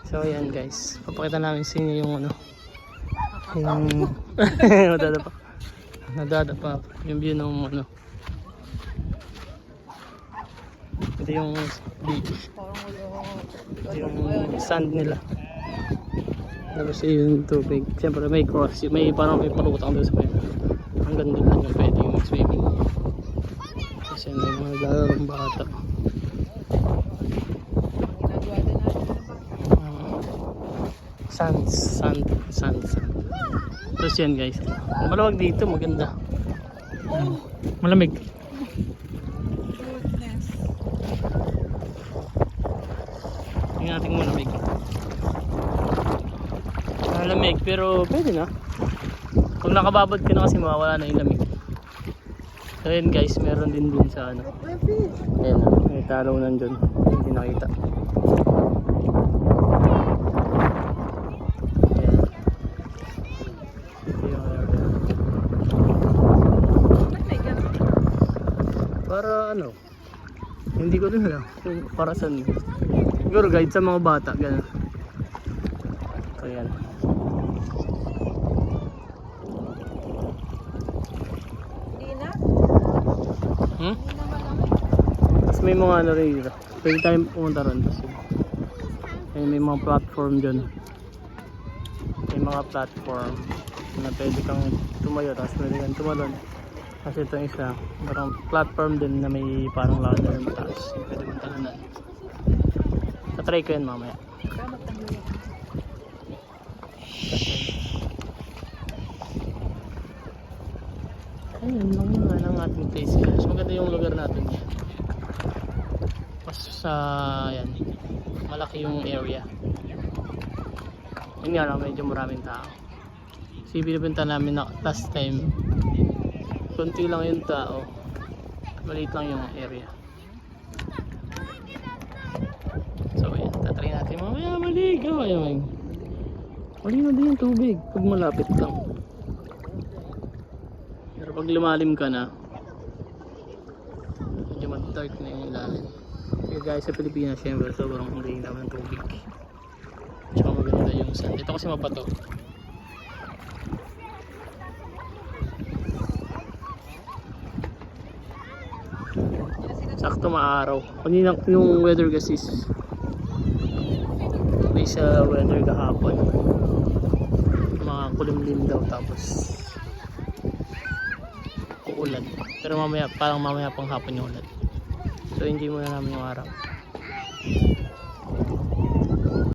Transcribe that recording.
So ayan guys, papakita namin sa inyo yung ano, yung nadadapa yung view ng ano. Ito yung beach, ito yung sand nila, tapos yung tubig. Siyempre may cross, may parang may parutang doon sa kanya, hanggang doon lang yung pwede yung swimming. Kasi may mga naglalaro bata. Sand. Tapos yan guys, maluwag dito, maganda. Malamig. Tingnan natin kung malamig. Malamig pero pwede na. Kung nakababad ka na kasi mawawala na yung lamig. So yan guys, meron din sa ano. Ayan na, may taraw nandun. Hindi nakita. Para ano, hindi ko din alam kung para saan. Siguro guide sa mga bata, gano'n. So yan. Tapos may mga ano rin dito, pwede tayong pumunta ron. May mga platform dyan. May mga platform na pwede kang tumayo, tapos pwede kang tumalon. Kasi itong isa, parang platform din na may parang ladder na mataas. Pwede mong talunan. Natry ko yan mamaya. Ayun lang yun ang ating place. Mas maganda yung lugar natin. Mas yan, malaki yung area. Yun nga lang, medyo maraming tao. Kasi binibenta namin na last time, konti lang yung tao, maliit lang yung area. So ayan, tatry natin mamaya maligaw. Ayun, malinaw din yung tubig pag malapit lang, pero pag lumalim ka na medyo mag-dark na yung ilalim. Kaya guys, sa Pilipinas syempre sobrang linaw ng tubig, tsaka maganda yung sand. Ito kasi mapato. Sakto maaraw. Kanina yung weather kasi may sa weather kahapon, mga kulimlim daw, tapos uulan. Pero mamaya, parang mamaya pang hapon yung ulan. So enjoy muna namin yung araw.